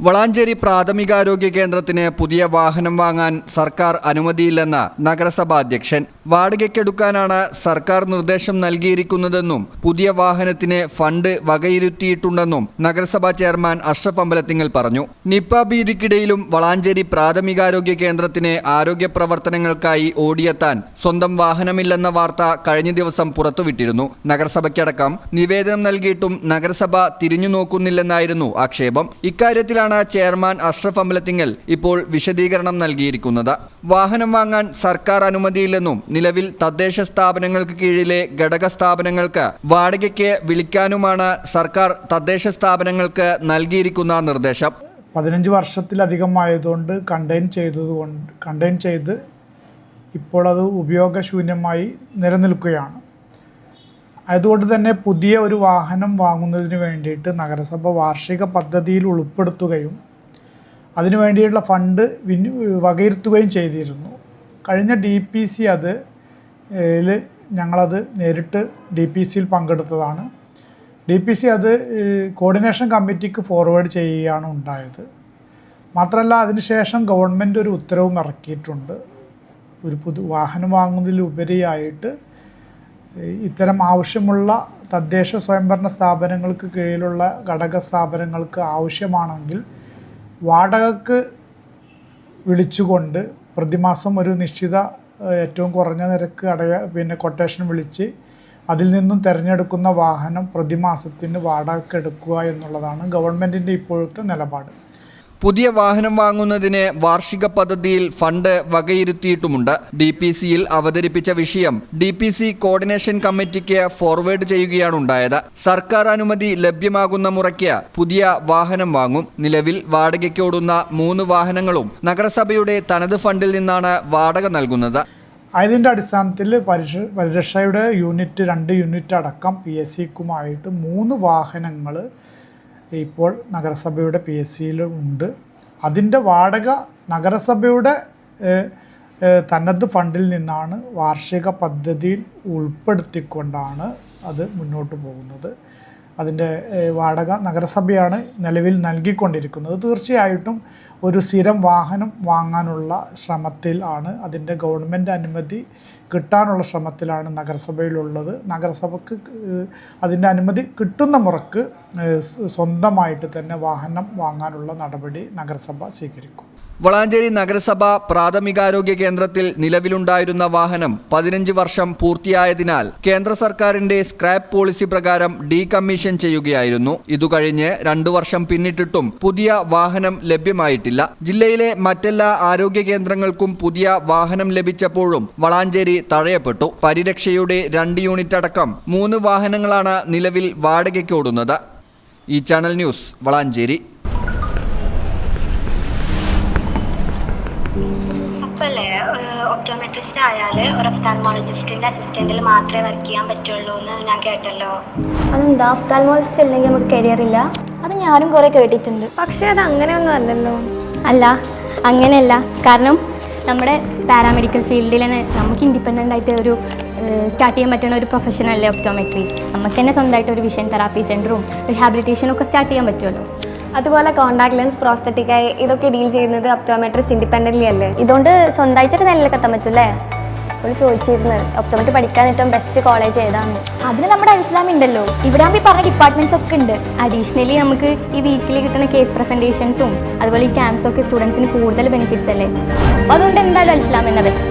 വളാഞ്ചേരി പ്രാഥമികാരോഗ്യ കേന്ദ്രത്തിന് പുതിയ വാഹനം വാങ്ങാൻ സർക്കാർ അനുമതിയില്ലെന്ന് നഗരസഭാ അധ്യക്ഷൻ. വാടകയ്ക്കെടുക്കാനാണ് സർക്കാർ നിർദ്ദേശം നൽകിയിരിക്കുന്നതെന്നും പുതിയ വാഹനത്തിന് ഫണ്ട് വകയിരുത്തിയിട്ടുണ്ടെന്നും നഗരസഭാ ചെയർമാൻ അഷ്റഫ് അമ്പലത്തിങ്ങൽ പറഞ്ഞു. നിപ്പ ഭീതിക്കിടയിലും വളാഞ്ചേരി പ്രാഥമികാരോഗ്യ കേന്ദ്രത്തിന് ആരോഗ്യ പ്രവർത്തനങ്ങൾക്കായി ഓടിയെത്താൻ സ്വന്തം വാഹനമില്ലെന്ന വാർത്ത കഴിഞ്ഞ ദിവസം പുറത്തുവിട്ടിരുന്നു. നഗരസഭയ്ക്കടക്കം നിവേദനം നൽകിയിട്ടും നഗരസഭ തിരിഞ്ഞു നോക്കുന്നില്ലെന്നായിരുന്നു ആക്ഷേപം. ഇക്കാര്യത്തിലാണ് ചെയർമാൻ അഷ്റഫ് അമ്പലത്തിങ്ങൽ ഇപ്പോൾ വിശദീകരണം നൽകിയിരിക്കുന്നത്. വാഹനം വാങ്ങാൻ സർക്കാർ അനുമതിയില്ലെന്നും നിലവിൽ തദ്ദേശ സ്ഥാപനങ്ങൾക്ക് കീഴിലെ ഘടക സ്ഥാപനങ്ങൾക്ക് വാടകയ്ക്ക് വിളിക്കാനുമാണ് സർക്കാർ തദ്ദേശ സ്ഥാപനങ്ങൾക്ക് നൽകിയിരിക്കുന്ന നിർദ്ദേശം. 15 വർഷത്തിലധികമായതുകൊണ്ട് കണ്ടെയ്ൻ ചെയ്ത് ഇപ്പോൾ അത് ഉപയോഗശൂന്യമായി നിലനിൽക്കുകയാണ്. അതുകൊണ്ട് തന്നെ പുതിയ ഒരു വാഹനം വാങ്ങുന്നതിന് വേണ്ടിയിട്ട് നഗരസഭ വാർഷിക പദ്ധതിയിൽ ഉൾപ്പെടുത്തുകയും അതിനു വേണ്ടിയിട്ടുള്ള ഫണ്ട് വകയിരുത്തുകയും ചെയ്തിരുന്നു. കഴിഞ്ഞ DPC ഞങ്ങളത് നേരിട്ട് DPCയിൽ പങ്കെടുത്തതാണ്. DPC അത് കോർഡിനേഷൻ കമ്മിറ്റിക്ക് ഫോർവേഡ് ചെയ്യുകയാണ് ഉണ്ടായത്. മാത്രമല്ല അതിനുശേഷം ഗവൺമെൻറ് ഒരു ഉത്തരവും ഇറക്കിയിട്ടുണ്ട്. ഒരു വാഹനം വാങ്ങുന്നതിലുപരിയായിട്ട് ഇത്തരം ആവശ്യമുള്ള തദ്ദേശ സ്വയംഭരണ സ്ഥാപനങ്ങൾക്ക് കീഴിലുള്ള ഘടക സ്ഥാപനങ്ങൾക്ക് ആവശ്യമാണെങ്കിൽ വാടകയ്ക്ക് വിളിച്ചുകൊണ്ട് പ്രതിമാസം ഒരു നിശ്ചിത ഏറ്റവും കുറഞ്ഞ നിരക്ക് കൊട്ടേഷൻ വിളിച്ച് അതിൽ നിന്നും തിരഞ്ഞെടുക്കുന്ന വാഹനം പ്രതിമാസത്തിന് വാടകയ്ക്ക് എടുക്കുക എന്നുള്ളതാണ് ഗവൺമെൻറ്റിൻ്റെ ഇപ്പോഴത്തെ നിലപാട്. പുതിയ വാഹനം വാങ്ങുന്നതിന് വാർഷിക പദ്ധതിയിൽ ഫണ്ട് വകയിരുത്തിയിട്ടുമുണ്ട്. DPCയിൽ അവതരിപ്പിച്ച വിഷയം DPC കോർഡിനേഷൻ കമ്മിറ്റിക്ക് ഫോർവേഡ് ചെയ്യുകയാണുണ്ടായത്. സർക്കാർ അനുമതി ലഭ്യമാകുന്ന മുറയ്ക്ക് പുതിയ വാഹനം വാങ്ങും. നിലവിൽ വാടകയ്ക്കോടുന്ന 3 വാഹനങ്ങളും നഗരസഭയുടെ തനത് ഫണ്ടിൽ നിന്നാണ് വാടക നൽകുന്നത്. അതിൻ്റെ അടിസ്ഥാനത്തിൽ പരിരക്ഷയുടെ 2 യൂണിറ്റ് അടക്കം PSCക്കുമായിട്ട് 3 വാഹനങ്ങൾ ഇപ്പോൾ നഗരസഭയുടെ PSCയിൽ ഉണ്ട്. അതിൻ്റെ വാടക നഗരസഭയുടെ തനത് ഫണ്ടിൽ നിന്നാണ് വാർഷിക പദ്ധതിയിൽ ഉൾപ്പെടുത്തിക്കൊണ്ടാണ് അത് മുന്നോട്ട് പോകുന്നത്. അതിൻ്റെ വാടക നഗരസഭയാണ് നിലവിൽ നൽകിക്കൊണ്ടിരിക്കുന്നത്. തീർച്ചയായിട്ടും ഒരു സ്ഥിരം വാഹനം വാങ്ങാനുള്ള ശ്രമത്തിൽ ആണ്, അതിൻ്റെ ഗവൺമെൻറ് അനുമതി കിട്ടാനുള്ള ശ്രമത്തിലാണ് നഗരസഭയിലുള്ളത്. നഗരസഭയ്ക്ക് അതിൻ്റെ അനുമതി കിട്ടുന്ന മുറക്ക് സ്വന്തമായിട്ട് തന്നെ വാഹനം വാങ്ങാനുള്ള നടപടി നഗരസഭ സ്വീകരിക്കും. വളാഞ്ചേരി നഗരസഭ പ്രാഥമികാരോഗ്യ കേന്ദ്രത്തിൽ നിലവിലുണ്ടായിരുന്ന വാഹനം 15 വർഷം പൂർത്തിയായതിനാൽ കേന്ദ്ര സർക്കാരിന്റെ സ്ക്രാപ്പ് പോളിസി പ്രകാരം ഡീകമ്മീഷൻ ചെയ്യുകയായിരുന്നു. ഇതുകഴിഞ്ഞ് 2 വർഷം പിന്നിട്ടിട്ടും പുതിയ വാഹനം ലഭ്യമായിട്ടില്ല. ജില്ലയിലെ മറ്റെല്ലാ ആരോഗ്യ കേന്ദ്രങ്ങൾക്കും പുതിയ വാഹനം ലഭിച്ചപ്പോഴും വളാഞ്ചേരി തഴയപ്പെട്ടു. പരിരക്ഷയുടെ 2 യൂണിറ്റ് അടക്കം 3 വാഹനങ്ങളാണ് നിലവിൽ വാടകയ്ക്കോടുന്നത്. ഈ ചാനൽ ന്യൂസ് വളാഞ്ചേരി. ഒപ്റ്റോമെട്രിസ്റ്റ് ആയാല് ഒരു ഒഫ്താൽമോളജിസ്റ്റിന്റെ അസിസ്റ്റന്റിൽ മാത്രമേ വർക്ക് ചെയ്യാൻ പറ്റുള്ളൂ എന്ന് ഞാൻ കേട്ടല്ലോ. അതെന്താ ഒഫ്താൽമോളജിസ്റ്റ് അല്ലെങ്കിൽ നമുക്ക് കരിയർ ഇല്ല? അത് ഞാനും കുറെ കേട്ടിട്ടുണ്ട്. പക്ഷെ അത് അങ്ങനെയൊന്നും അല്ലല്ലോ. അല്ല, അങ്ങനെയല്ല. കാരണം നമ്മുടെ പാരാമെഡിക്കൽ ഫീൽഡിൽ തന്നെ നമുക്ക് ഇൻഡിപെൻഡൻ്റ് ആയിട്ട് ഒരു സ്റ്റാർട്ട് ചെയ്യാൻ പറ്റുന്ന ഒരു പ്രൊഫഷൻ അല്ലേ ഒപ്റ്റോമെട്രി. നമുക്ക് തന്നെ സ്വന്തമായിട്ട് ഒരു വിഷൻ തെറാപ്പി സെൻ്ററും റിഹാബിലിറ്റേഷനും ഒക്കെ സ്റ്റാർട്ട് ചെയ്യാൻ പറ്റുമല്ലോ. അതുപോലെ കോൺടാക്ട് ലെൻസ്, പ്രോസ്തറ്റിക്കായി ഇതൊക്കെ ഡീൽ ചെയ്യുന്നത് ഒപ്റ്റോമെട്രിസ്റ്റ് ഇൻഡിപെൻഡൻ്റ്ലി അല്ലേ? ഇതുകൊണ്ട് സ്വന്തമായിട്ടൊരു നിലയിലേക്ക് എത്താൻ പറ്റൂല്ലേ? അപ്പോൾ ചോദിച്ചിരുന്നു ഒപ്റ്റോമെട്രി പഠിക്കാൻ ഏറ്റവും ബെസ്റ്റ് കോളേജ് ഏതാണ്. അതിന് നമ്മുടെ ഇസ്ലാം ഉണ്ടല്ലോ. ഇവിടെ ആകുമ്പോൾ ഈ പറഞ്ഞ ഡിപ്പാർട്ട്മെൻറ്റ്സ് ഒക്കെ ഉണ്ട്. അഡീഷണലി നമുക്ക് ഈ വീക്കിലി കിട്ടുന്ന കേസ് പ്രസൻറ്റേഷൻസും അതുപോലെ ഈ ക്യാമ്പ്സൊക്കെ സ്റ്റുഡൻസിന് കൂടുതൽ ബെനിഫിറ്റ്സ് അല്ലേ. അപ്പോൾ അതുകൊണ്ട് എന്തായാലും ഇസ്ലാം എന്ന ബെസ്റ്റ്.